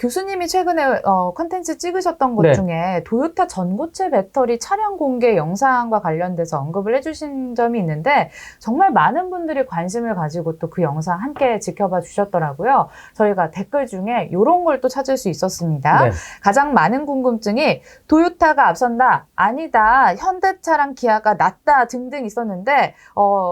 교수님이 최근에 컨텐츠 찍으셨던 것 네. 중에 도요타 전고체 배터리 차량 공개 영상과 관련돼서 언급을 해주신 점이 있는데 정말 많은 분들이 관심을 가지고 또 그 영상 함께 지켜봐 주셨더라고요. 저희가 댓글 중에 이런 걸 또 찾을 수 있었습니다. 네. 가장 많은 궁금증이 도요타가 앞선다, 아니다, 현대차랑 기아가 낫다 등등 있었는데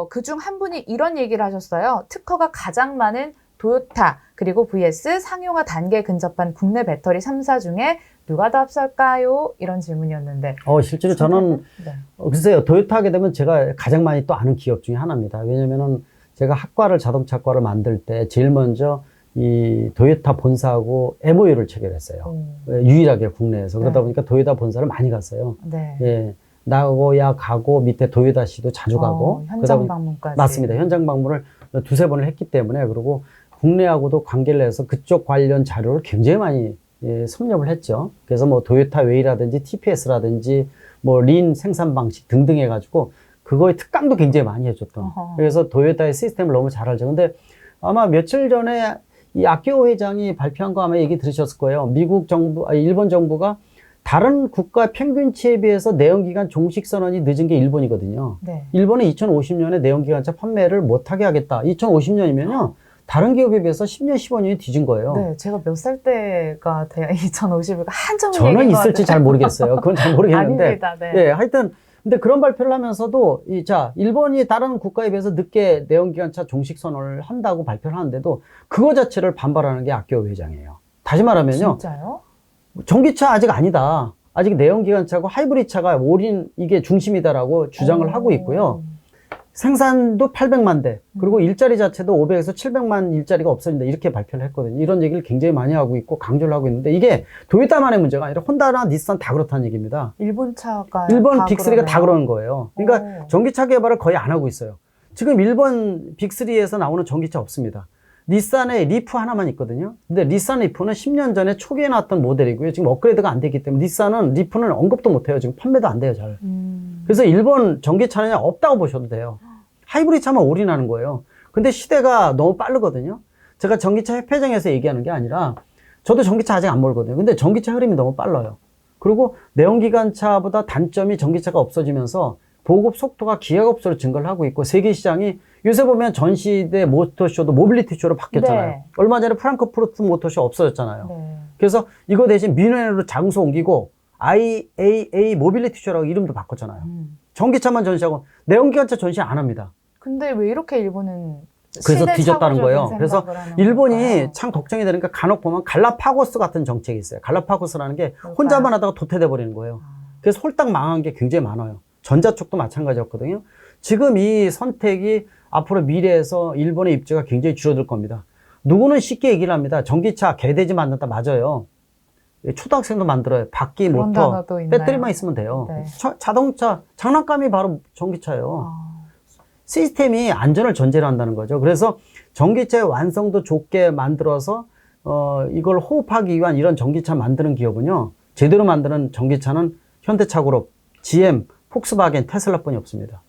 그중 한 분이 이런 얘기를 하셨어요. 특허가 가장 많은 도요타 그리고 vs 상용화 단계에 근접한 국내 배터리 3사 중에 누가 더 앞설까요? 이런 질문이었는데 실제로 저는 네. 글쎄요, 도요타 하게 되면 제가 가장 많이 또 아는 기업 중에 하나입니다. 왜냐면은 제가 자동차과를 만들 때 제일 먼저 이 도요타 본사하고 MOU를 체결했어요. 유일하게 국내에서. 그러다 보니까 도요타 본사를 많이 갔어요. 네. 예. 나고야 가고 밑에 도요다시도 자주 가고. 현장 방문까지. 맞습니다. 현장 방문을 두세 번을 했기 때문에. 그리고 국내하고도 관계를 해서 그쪽 관련 자료를 굉장히 많이 섭렵을 했죠. 그래서 뭐 도요타 웨이라든지 TPS라든지 뭐 린 생산 방식 등등 해가지고 그거의 특강도 굉장히 많이 해줬던. 그래서 도요타의 시스템을 너무 잘 알죠. 근데 아마 며칠 전에 이 아키오 회장이 발표한 거 아마 얘기 들으셨을 거예요. 일본 정부가 다른 국가 평균치에 비해서 내연기관 종식 선언이 늦은 게 일본이거든요. 네. 일본은 2050년에 내연기관차 판매를 못하게 하겠다. 2050년이면요. 다른 기업에 비해서 10년, 15년이 뒤진 거예요. 네, 제가 몇 살 때가 돼야 2050가 한참 저는 있을지 잘 모르겠어요. 그건 잘 모르겠는데. 아닙니다. 네. 네, 하여튼 근데 그런 발표를 하면서도 일본이 다른 국가에 비해서 늦게 내연기관차 종식 선언을 한다고 발표를 하는데도 그거 자체를 반발하는 게 아키오 회장이에요. 다시 말하면요. 진짜요? 전기차 아직 아니다. 아직 내연기관차고 하이브리드차가 이게 중심이다라고 주장을 하고 있고요. 생산도 800만 대, 그리고 일자리 자체도 500에서 700만 일자리가 없어진다. 이렇게 발표를 했거든요. 이런 얘기를 굉장히 많이 하고 있고 강조를 하고 있는데 이게 도요타만의 문제가 아니라 혼다나 닛산 다 그렇다는 얘기입니다. 일본 차가 일본 빅3가 다 그러는 거예요. 그러니까 전기차 개발을 거의 안 하고 있어요. 지금 일본 빅3에서 나오는 전기차 없습니다. 닛산의 리프 하나만 있거든요. 근데 닛산 리프는 10년 전에 초기에 나왔던 모델이고요. 지금 업그레이드가 안 됐기 때문에 닛산은 리프는 언급도 못 해요. 지금 판매도 안 돼요, 잘. 그래서 일본 전기차는 없다고 보셔도 돼요. 하이브리드 차만 올인하는 거예요. 근데 시대가 너무 빠르거든요. 제가 전기차 협회장에서 얘기하는 게 아니라 저도 전기차 아직 안 몰거든요. 근데 전기차 흐름이 너무 빨라요. 그리고 내연기관차보다 단점이 전기차가 없어지면서 보급 속도가 기하급수로 증가를 하고 있고 세계 시장이 요새 보면 전시대 모터쇼도 모빌리티 쇼로 바뀌었잖아요. 네. 얼마 전에 프랑크푸르트 모터쇼 없어졌잖아요. 네. 그래서 이거 대신 미네로 장소 옮기고 IAA 모빌리티 쇼라고 이름도 바꿨잖아요. 전기차만 전시하고 내연기관차 전시 안 합니다. 근데 왜 이렇게 일본은 그래서 뒤졌다는 거예요. 그래서 일본이 걸까요? 참 걱정이 되니까 간혹 보면 갈라파고스 같은 정책이 있어요. 갈라파고스라는 게 혼자만 하다가 도태돼 버리는 거예요. 그래서 홀딱 망한 게 굉장히 많아요. 전자 쪽도 마찬가지였거든요. 지금 이 선택이 앞으로 미래에서 일본의 입지가 굉장히 줄어들 겁니다. 누구는 쉽게 얘기를 합니다. 전기차 개돼지 만든다. 맞아요. 초등학생도 만들어요. 바퀴, 모터, 배터리만 있으면 돼요. 네. 자동차 장난감이 바로 전기차예요. 시스템이 안전을 전제로 한다는 거죠. 그래서 전기차의 완성도 좋게 만들어서 이걸 호흡하기 위한 이런 전기차 만드는 기업은요. 제대로 만드는 전기차는 현대차 그룹, GM, 폭스바겐, 테슬라뿐이 없습니다.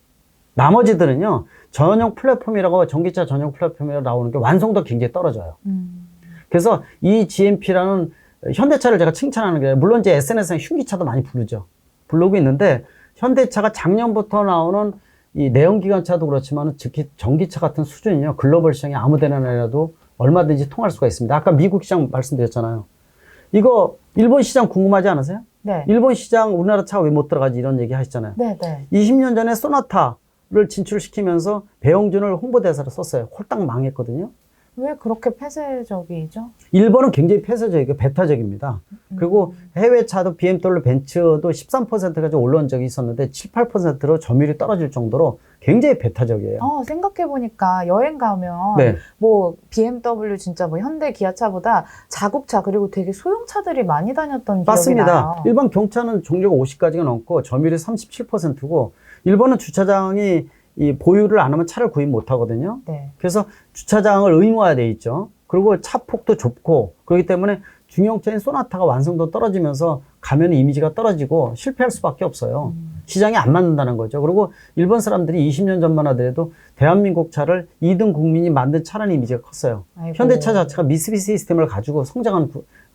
나머지들은요. 전용 플랫폼이라고 전기차 전용 플랫폼이라고 나오는 게 완성도가 굉장히 떨어져요. 그래서 이 GMP라는 현대차를 제가 칭찬하는 게 물론 이제 SNS에 흉기차도 많이 부르고 있는데 현대차가 작년부터 나오는 이 내연기관차도 그렇지만 특히 전기차 같은 수준이요. 글로벌 시장에 아무 데나 내놔도 얼마든지 통할 수가 있습니다. 아까 미국 시장 말씀드렸잖아요. 이거 일본 시장 궁금하지 않으세요? 네. 일본 시장 우리나라 차가 왜 못 들어가지 이런 얘기 하시잖아요. 네, 네. 20년 전에 소나타를 진출시키면서 배영준을 홍보대사로 썼어요. 홀딱 망했거든요. 왜 그렇게 폐쇄적이죠? 일본은 굉장히 폐쇄적이고 배타적입니다. 그리고 해외 차도 BMW, 벤츠도 13%까지 올라온 적이 있었는데 7, 8%로 점유율이 떨어질 정도로 굉장히 배타적이에요. 생각해보니까 여행 가면 네. 뭐 BMW 진짜 뭐 현대 기아차보다 자국차 그리고 되게 소형차들이 많이 다녔던 기억이 맞습니다. 나요. 일반 경차는 종류가 50가지가 넘고 점유율이 37%고 일본은 주차장이 이 보유를 안 하면 차를 구입 못 하거든요. 네. 그래서 주차장을 의무화되어 있죠. 그리고 차 폭도 좁고 그렇기 때문에 중형차인 소나타가 완성도 떨어지면서 가면 이미지가 떨어지고 실패할 수밖에 없어요. 시장이 안 맞는다는 거죠. 그리고 일본 사람들이 20년 전만 하더라도 대한민국 차를 2등 국민이 만든 차라는 이미지가 컸어요. 아이고. 현대차 자체가 미쓰비시 시스템을 가지고 성장한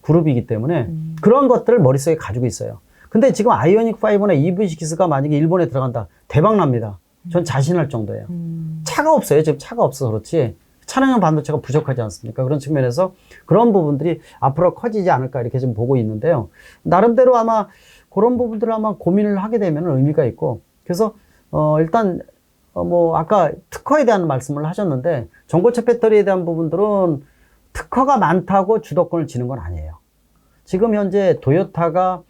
그룹이기 때문에 그런 것들을 머릿속에 가지고 있어요. 근데 지금 아이오닉 5나 EV6가 만약에 일본에 들어간다. 대박 납니다. 전 자신할 정도예요. 차가 없어요. 지금 차가 없어서 그렇지. 차량용 반도체가 부족하지 않습니까? 그런 측면에서 그런 부분들이 앞으로 커지지 않을까 이렇게 좀 보고 있는데요. 나름대로 아마 그런 부분들을 아마 고민을 하게 되면 의미가 있고, 그래서 일단 뭐 아까 특허에 대한 말씀을 하셨는데, 전고체 배터리에 대한 부분들은 특허가 많다고 주도권을 지는 건 아니에요. 지금 현재 도요타가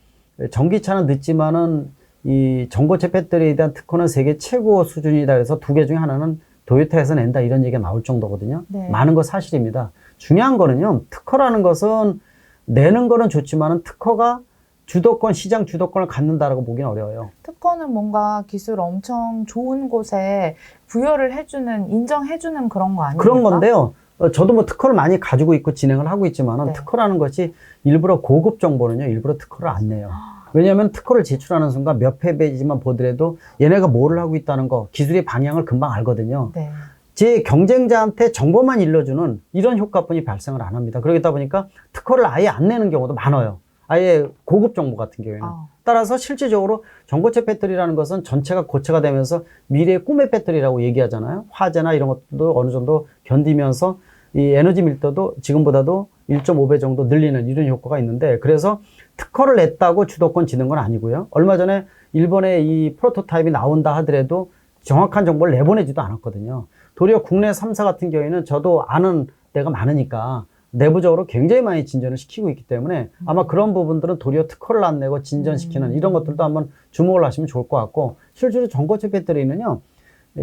전기차는 늦지만은 이 전고체 배터리에 대한 특허는 세계 최고 수준이다. 그래서 두 개 중에 하나는 도요타에서 낸다 이런 얘기가 나올 정도거든요. 네. 많은 거 사실입니다. 중요한 거는요, 특허라는 것은 내는 거는 좋지만은 특허가 주도권, 시장 주도권을 갖는다라고 보기는 어려워요. 특허는 뭔가 기술 엄청 좋은 곳에 부여를 해주는, 인정해주는 그런 거 아닙니까? 그런 건데요. 저도 뭐 특허를 많이 가지고 있고 진행을 하고 있지만은 네. 특허라는 것이 일부러 고급 정보는요, 일부러 특허를 안 내요. 왜냐하면 특허를 제출하는 순간 몇 페이지만 보더라도 얘네가 뭐를 하고 있다는 거, 기술의 방향을 금방 알거든요. 네. 제 경쟁자한테 정보만 일러주는 이런 효과뿐이 발생을 안 합니다. 그러다 보니까 특허를 아예 안 내는 경우도 많아요. 아예 고급 정보 같은 경우에는. 따라서 실질적으로 전고체 배터리라는 것은 전체가 고체가 되면서 미래의 꿈의 배터리라고 얘기하잖아요. 화재나 이런 것도 어느 정도 견디면서 이 에너지 밀도도 지금보다도 1.5배 정도 늘리는 이런 효과가 있는데, 그래서 특허를 냈다고 주도권 지는 건 아니고요. 얼마 전에 일본에 이 프로토타입이 나온다 하더라도 정확한 정보를 내보내지도 않았거든요. 도리어 국내 3사 같은 경우에는 저도 아는 데가 많으니까 내부적으로 굉장히 많이 진전을 시키고 있기 때문에 아마 그런 부분들은 도리어 특허를 안 내고 진전시키는 이런 것들도 한번 주목을 하시면 좋을 것 같고, 실제로 전고체 배터리는요,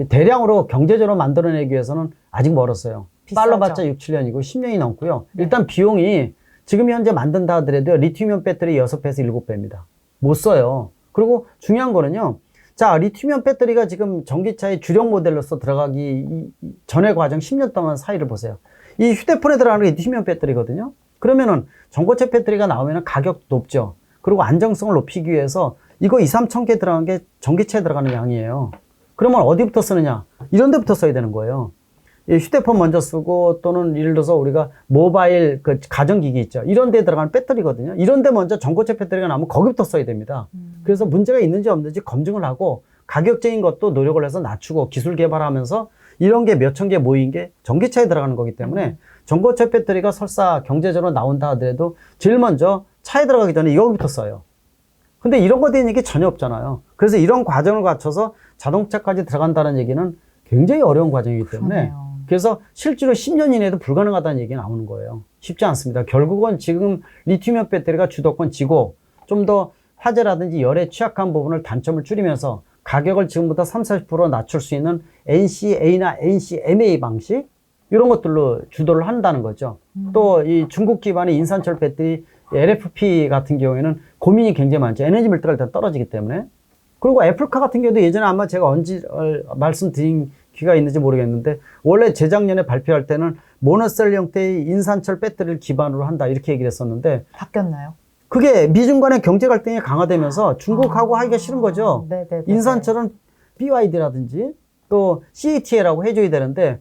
대량으로 경제적으로 만들어내기 위해서는 아직 멀었어요. 비싸죠. 빨라봤자 6, 7년이고 10년이 넘고요. 네. 일단 비용이 지금 현재 만든다 하더라도 리튬이온 배터리 6배에서 7배입니다. 못 써요. 그리고 중요한 거는요. 자, 리튬이온 배터리가 지금 전기차의 주력 모델로서 들어가기 전의 과정 10년 동안 사이를 보세요. 이 휴대폰에 들어가는 게 리튬이온 배터리거든요. 그러면은 전고체 배터리가 나오면 가격도 높죠. 그리고 안정성을 높이기 위해서 이거 2, 3천 개 들어간 게 전기차에 들어가는 양이에요. 그러면 어디부터 쓰느냐? 이런 데부터 써야 되는 거예요. 이 휴대폰 먼저 쓰고, 또는 예를 들어서 우리가 모바일 그 가전기기 있죠. 이런 데에 들어가는 배터리거든요. 이런 데 먼저 전고체 배터리가 나오면 거기부터 써야 됩니다. 그래서 문제가 있는지 없는지 검증을 하고, 가격적인 것도 노력을 해서 낮추고 기술 개발하면서 이런 게 몇천 개 모인 게 전기차에 들어가는 거기 때문에 전고체 배터리가 설사 경제적으로 나온다 하더라도 제일 먼저 차에 들어가기 전에 이거부터 써요. 근데 이런 거에 대한 얘기 전혀 없잖아요. 그래서 이런 과정을 거쳐서 자동차까지 들어간다는 얘기는 굉장히 어려운 과정이기 때문에 그러네요. 그래서 실제로 10년 이내에도 불가능하다는 얘기가 나오는 거예요. 쉽지 않습니다. 결국은 지금 리튬이온 배터리가 주도권 지고 좀 더 화재라든지 열에 취약한 부분을 단점을 줄이면서 가격을 지금보다 30, 40% 낮출 수 있는 NCA나 NCMA 방식 이런 것들로 주도를 한다는 거죠. 또 이 중국 기반의 인산철 배터리 LFP 같은 경우에는 고민이 굉장히 많죠. 에너지 밀도가 일단 떨어지기 때문에. 그리고 애플카 같은 경우도 예전에 아마 제가 언제 말씀드린 기회가 있는지 모르겠는데, 원래 재작년에 발표할 때는 모노셀 형태의 인산철 배터리를 기반으로 한다 이렇게 얘기를 했었는데, 바뀌었나요? 그게 미중 간의 경제 갈등이 강화되면서 중국하고 하기가 싫은 거죠. 네네네. 인산철은 BYD라든지 또 CATL라고 해줘야 되는데,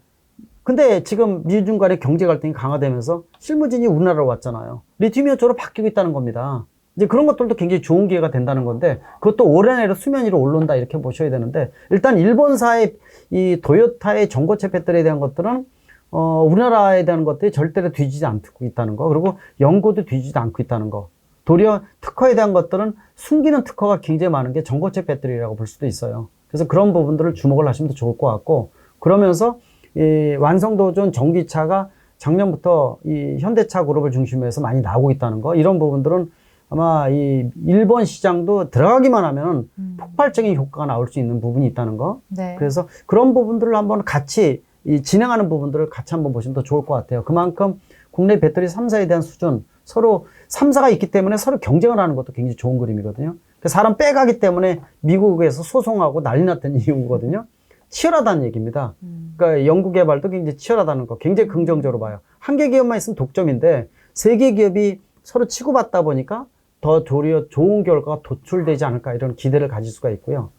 근데 지금 미중 간의 경제 갈등이 강화되면서 실무진이 우리나라로 왔잖아요. 리튬이온 쪽으로 바뀌고 있다는 겁니다. 이제 그런 것들도 굉장히 좋은 기회가 된다는 건데, 그것도 올해 내로 수면 위로 올라온다 이렇게 보셔야 되는데, 일단 일본사의 이 도요타의 전고체 배터리에 대한 것들은 우리나라에 대한 것들이 절대로 뒤지지 않고 있다는 거, 그리고 연구도 뒤지지 않고 있다는 거. 도리어 특허에 대한 것들은 숨기는 특허가 굉장히 많은 게 전고체 배터리라고 볼 수도 있어요. 그래서 그런 부분들을 주목을 하시면 더 좋을 것 같고, 그러면서 이 완성도전 전기차가 작년부터 이 현대차 그룹을 중심으로 해서 많이 나오고 있다는 거, 이런 부분들은 아마 이 일본 시장도 들어가기만 하면 폭발적인 효과가 나올 수 있는 부분이 있다는 거. 네. 그래서 그런 부분들을 한번 같이 이 진행하는 부분들을 같이 한번 보시면 더 좋을 것 같아요. 그만큼 국내 배터리 3사에 대한 수준, 서로 3사가 있기 때문에 서로 경쟁을 하는 것도 굉장히 좋은 그림이거든요. 사람 빼가기 때문에 미국에서 소송하고 난리 났던 이유거든요. 치열하다는 얘기입니다. 그러니까 연구 개발도 굉장히 치열하다는 거, 굉장히 긍정적으로 봐요. 한 개 기업만 있으면 독점인데 세 개 기업이 서로 치고받다 보니까 더 도리어 좋은 결과가 도출되지 않을까 이런 기대를 가질 수가 있고요.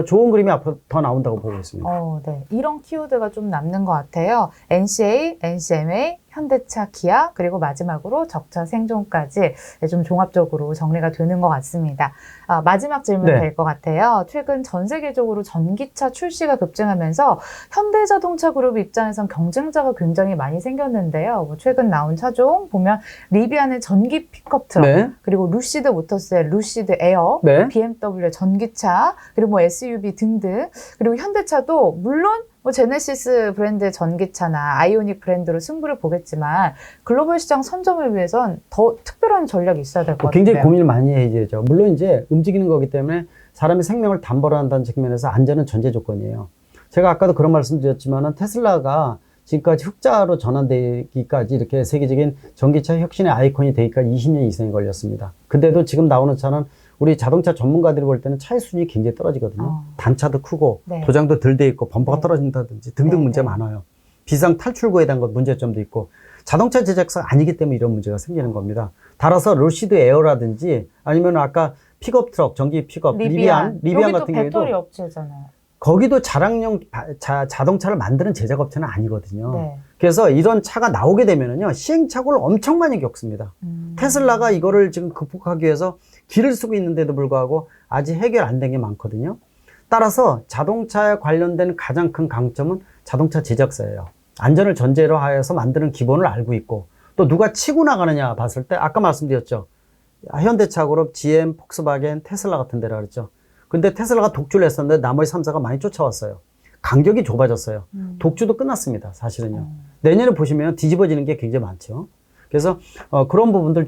좋은 그림이 앞으로 더 나온다고 보고 있습니다. 네. 이런 키워드가 좀 남는 것 같아요. NCA, NCMA, 현대차, 기아, 그리고 마지막으로 적자 생존까지 좀 종합적으로 정리가 되는 것 같습니다. 마지막 질문 네. 될 것 같아요. 최근 전 세계적으로 전기차 출시가 급증하면서 현대자동차 그룹 입장에선 경쟁자가 굉장히 많이 생겼는데요. 뭐 최근 나온 차종 보면 리비안의 전기 픽업 트럭, 네. 그리고 루시드 모터스의 루시드 에어, 네. BMW의 전기차, 그리고 뭐 SUV 등등, 그리고 현대차도 물론 뭐 제네시스 브랜드의 전기차나 아이오닉 브랜드로 승부를 보겠지만 글로벌 시장 선점을 위해선 더 특별한 전략이 있어야 될 것 같아요. 굉장히 고민을 많이 해야 되죠. 물론 이제 움직이는 거기 때문에 사람의 생명을 담보로 한다는 측면에서 안전은 전제 조건이에요. 제가 아까도 그런 말씀 드렸지만은 테슬라가 지금까지 흑자로 전환되기까지 이렇게 세계적인 전기차 혁신의 아이콘이 되기까지 20년 이상이 걸렸습니다. 근데도 지금 나오는 차는 우리 자동차 전문가들이 볼 때는 차의 수준이 굉장히 떨어지거든요. 단차도 크고 네. 도장도 덜 돼 있고 범퍼가 네. 떨어진다든지 등등 네, 문제 네. 많아요. 비상 탈출구에 대한 것 문제점도 있고 자동차 제작사가 아니기 때문에 이런 문제가 생기는 겁니다. 따라서 루시드 에어라든지 아니면 아까 픽업 트럭, 전기 픽업, 리비안 여기도 같은 배터리 경우도 업체잖아요. 거기도 자랑용 자동차를 만드는 제작업체는 아니거든요. 네. 그래서 이런 차가 나오게 되면은요, 시행착오를 엄청 많이 겪습니다. 테슬라가 이거를 지금 극복하기 위해서 길을 쓰고 있는데도 불구하고 아직 해결 안 된 게 많거든요. 따라서 자동차에 관련된 가장 큰 강점은 자동차 제작사예요. 안전을 전제로 하여서 만드는 기본을 알고 있고, 또 누가 치고 나가느냐 봤을 때, 아까 말씀드렸죠. 현대차 그룹, GM, 폭스바겐, 테슬라 같은 데라 그랬죠. 근데 테슬라가 독주를 했었는데 나머지 3사가 많이 쫓아왔어요. 간격이 좁아졌어요. 독주도 끝났습니다. 사실은요. 내년에 보시면 뒤집어지는 게 굉장히 많죠. 그래서 그런 부분들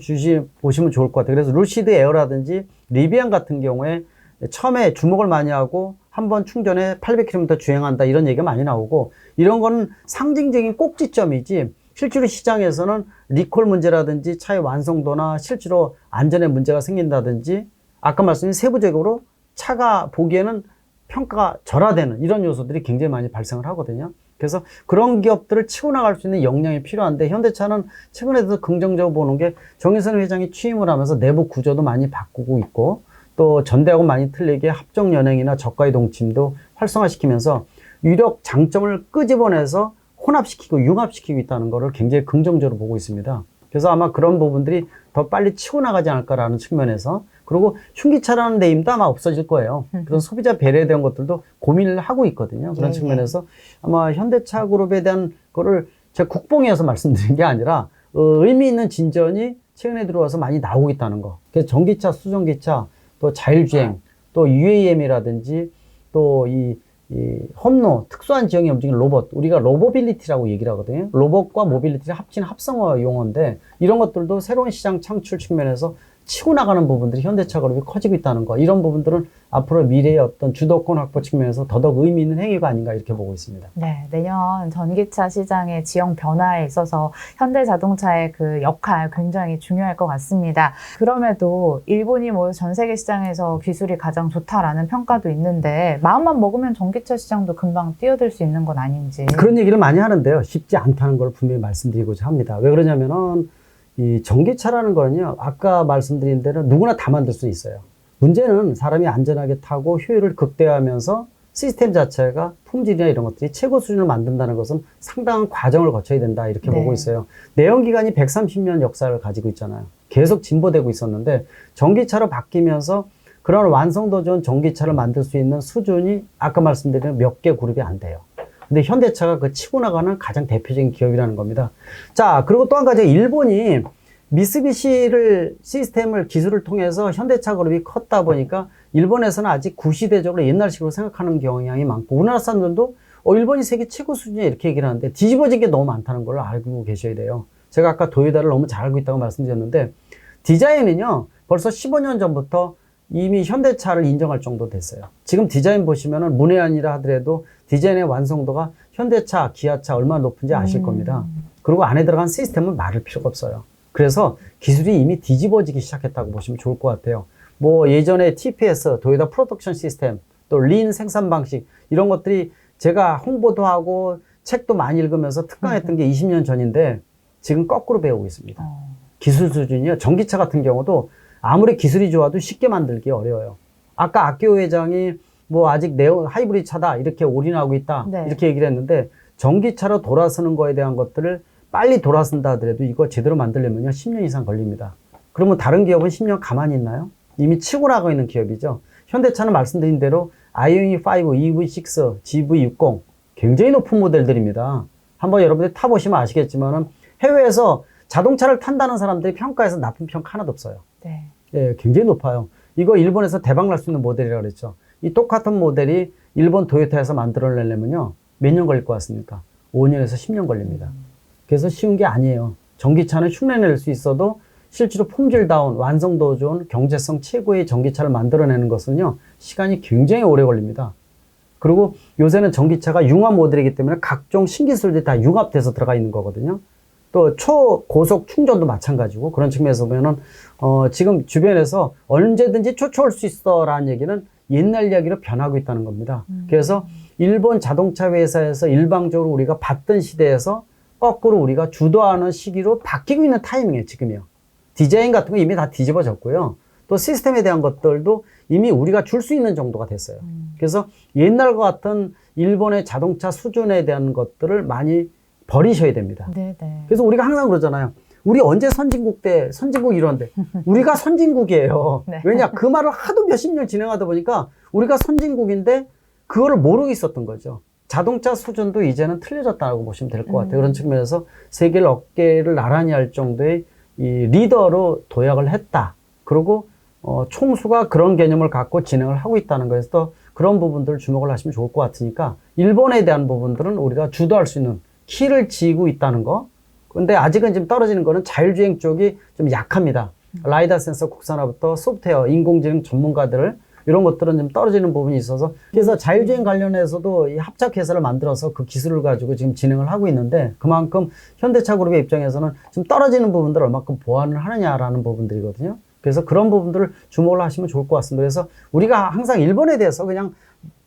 보시면 좋을 것 같아요. 그래서 루시드 에어라든지 리비안 같은 경우에 처음에 주목을 많이 하고 한번 충전에 800km 주행한다 이런 얘기가 많이 나오고, 이런 거는 상징적인 꼭지점이지 실제로 시장에서는 리콜 문제라든지 차의 완성도나 실제로 안전에 문제가 생긴다든지 아까 말씀드린 세부적으로 차가 보기에는 평가가 절하되는 이런 요소들이 굉장히 많이 발생을 하거든요. 그래서 그런 기업들을 치고 나갈 수 있는 역량이 필요한데, 현대차는 최근에도 긍정적으로 보는 게 정의선 회장이 취임을 하면서 내부 구조도 많이 바꾸고 있고, 또 전대하고 많이 틀리게 합종 연행이나 저가의 동침도 활성화시키면서 유력 장점을 끄집어내서 혼합시키고 융합시키고 있다는 것을 굉장히 긍정적으로 보고 있습니다. 그래서 아마 그런 부분들이 더 빨리 치고 나가지 않을까라는 측면에서, 그리고 흉기차라는 네임도 아마 없어질 거예요. 그런 소비자 배려에 대한 것들도 고민을 하고 있거든요. 그런 측면에서 아마 현대차 그룹에 대한 거를 제가 국뽕이어서 말씀드린 게 아니라 의미 있는 진전이 최근에 들어와서 많이 나오고 있다는 거. 그래서 전기차, 수전기차, 또 자율주행, 또 UAM이라든지 또 이 험로, 특수한 지형에 움직이는 로봇, 우리가 로보빌리티라고 얘기를 하거든요. 로봇과 모빌리티를 합친 합성어 용어인데, 이런 것들도 새로운 시장 창출 측면에서 치고 나가는 부분들이 현대차 그룹이 커지고 있다는 거, 이런 부분들은 앞으로 미래의 어떤 주도권 확보 측면에서 더더욱 의미 있는 행위가 아닌가 이렇게 보고 있습니다. 네, 내년 전기차 시장의 지형 변화에 있어서 현대자동차의 그 역할 굉장히 중요할 것 같습니다. 그럼에도 일본이 뭐 전 세계 시장에서 기술이 가장 좋다라는 평가도 있는데, 마음만 먹으면 전기차 시장도 금방 뛰어들 수 있는 건 아닌지. 그런 얘기를 많이 하는데요. 쉽지 않다는 걸 분명히 말씀드리고자 합니다. 왜 그러냐면은 이 전기차라는 거는요, 아까 말씀드린 대로 누구나 다 만들 수 있어요. 문제는 사람이 안전하게 타고 효율을 극대화하면서 시스템 자체가 품질이나 이런 것들이 최고 수준을 만든다는 것은 상당한 과정을 거쳐야 된다 이렇게 네. 보고 있어요. 내연기관이 130년 역사를 가지고 있잖아요. 계속 진보되고 있었는데 전기차로 바뀌면서 그런 완성도 좋은 전기차를 만들 수 있는 수준이 아까 말씀드린 몇 개 그룹이 안 돼요. 근데 현대차가 그 치고 나가는 가장 대표적인 기업이라는 겁니다. 자, 그리고 또 한 가지, 일본이 미쓰비시를 시스템을 기술을 통해서 현대차 그룹이 컸다 보니까 일본에서는 아직 구시대적으로 옛날식으로 생각하는 경향이 많고, 우리나라 사람들도 일본이 세계 최고 수준이야 이렇게 얘기를 하는데 뒤집어진 게 너무 많다는 걸 알고 계셔야 돼요. 제가 아까 도요타를 너무 잘 알고 있다고 말씀드렸는데, 디자인은요 벌써 15년 전부터 이미 현대차를 인정할 정도 됐어요. 지금 디자인 보시면은 문외한이라 하더라도 디자인의 완성도가 현대차, 기아차 얼마나 높은지 아실 겁니다. 그리고 안에 들어간 시스템은 말할 필요가 없어요. 그래서 기술이 이미 뒤집어지기 시작했다고 보시면 좋을 것 같아요. 뭐 예전에 TPS, 도요타 프로덕션 시스템, 또 린 생산 방식, 이런 것들이 제가 홍보도 하고 책도 많이 읽으면서 특강했던 게 20년 전인데 지금 거꾸로 배우고 있습니다. 기술 수준이요. 전기차 같은 경우도 아무리 기술이 좋아도 쉽게 만들기 어려워요. 아까 악기호 회장이 뭐 아직 하이브리드 차다 이렇게 올인하고 있다, 네. 이렇게 얘기를 했는데, 전기차로 돌아서는 거에 대한 것들을 빨리 돌아선다 하더라도 이거 제대로 만들려면요 10년 이상 걸립니다. 그러면 다른 기업은 10년 가만히 있나요? 이미 치고 나가고 있는 기업이죠. 현대차는 말씀드린 대로 아이오닉 5, EV6, GV60 굉장히 높은 모델들입니다. 한번 여러분들 타보시면 아시겠지만은 해외에서 자동차를 탄다는 사람들이 평가에서 나쁜 평가 하나도 없어요. 네. 예, 굉장히 높아요. 이거 일본에서 대박 날 수 있는 모델이라고 그랬죠. 이 똑같은 모델이 일본 도요타에서 만들어내려면요 몇 년 걸릴 것 같습니까? 5년에서 10년 걸립니다. 그래서 쉬운 게 아니에요. 전기차는 흉내낼 수 있어도 실제로 품질다운 완성도 좋은 경제성 최고의 전기차를 만들어내는 것은요 시간이 굉장히 오래 걸립니다. 그리고 요새는 전기차가 융합 모델이기 때문에 각종 신기술들이 다 융합돼서 들어가 있는 거거든요. 또 초고속 충전도 마찬가지고 그런 측면에서 보면은 지금 주변에서 언제든지 초초할 수 있어라는 얘기는 옛날 이야기로 변하고 있다는 겁니다. 그래서 일본 자동차 회사에서 일방적으로 우리가 봤던 시대에서 거꾸로 우리가 주도하는 시기로 바뀌고 있는 타이밍이에요, 지금이요. 디자인 같은 거 이미 다 뒤집어졌고요. 또 시스템에 대한 것들도 이미 우리가 줄 수 있는 정도가 됐어요. 그래서 옛날과 같은 일본의 자동차 수준에 대한 것들을 많이 버리셔야 됩니다. 네네. 그래서 우리가 항상 그러잖아요. 우리 언제 선진국 이러는데 우리가 선진국이에요. 네. 왜냐? 그 말을 하도 몇십 년 진행하다 보니까 우리가 선진국인데 그거를 모르고 있었던 거죠. 자동차 수준도 이제는 틀려졌다고 보시면 될 것 같아요. 그런 측면에서 세계를 어깨를 나란히 할 정도의 이 리더로 도약을 했다. 그리고 총수가 그런 개념을 갖고 진행을 하고 있다는 거에서 또 그런 부분들을 주목을 하시면 좋을 것 같으니까 일본에 대한 부분들은 우리가 주도할 수 있는 키를 쥐고 있다는 거. 근데 아직은 지금 떨어지는 거는 자율주행 쪽이 좀 약합니다. 라이다 센서 국산화부터 소프트웨어, 인공지능 전문가들 이런 것들은 좀 떨어지는 부분이 있어서 그래서 자율주행 관련해서도 이 합작회사를 만들어서 그 기술을 가지고 지금 진행을 하고 있는데 그만큼 현대차 그룹의 입장에서는 좀 떨어지는 부분들을 얼마큼 보완을 하느냐라는 부분들이거든요. 그래서 그런 부분들을 주목을 하시면 좋을 것 같습니다. 그래서 우리가 항상 일본에 대해서 그냥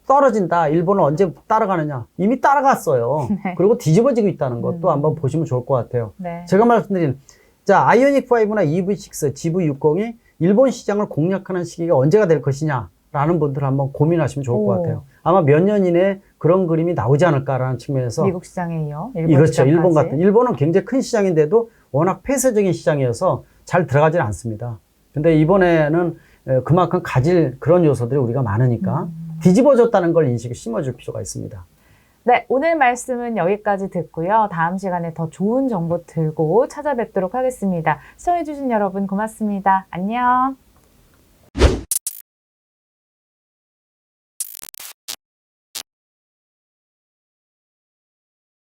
떨어진다. 일본은 언제 따라가느냐. 이미 따라갔어요. 네. 그리고 뒤집어지고 있다는 것도 한번 보시면 좋을 것 같아요. 네. 제가 말씀드린 자 아이오닉 5나 EV6, GV60이 일본 시장을 공략하는 시기가 언제가 될 것이냐라는 분들 한번 고민하시면 좋을 것 같아요. 아마 몇 년 이내에 그런 그림이 나오지 않을까라는 측면에서 미국 시장에 이어 일본 그렇죠. 시장까지. 일본 같은 일본은 굉장히 큰 시장인데도 워낙 폐쇄적인 시장이어서 잘 들어가지는 않습니다. 근데 이번에는 그만큼 가질 그런 요소들이 우리가 많으니까 뒤집어졌다는 걸 인식에 심어줄 필요가 있습니다. 네, 오늘 말씀은 여기까지 듣고요. 다음 시간에 더 좋은 정보 들고 찾아뵙도록 하겠습니다. 시청해주신 여러분 고맙습니다. 안녕.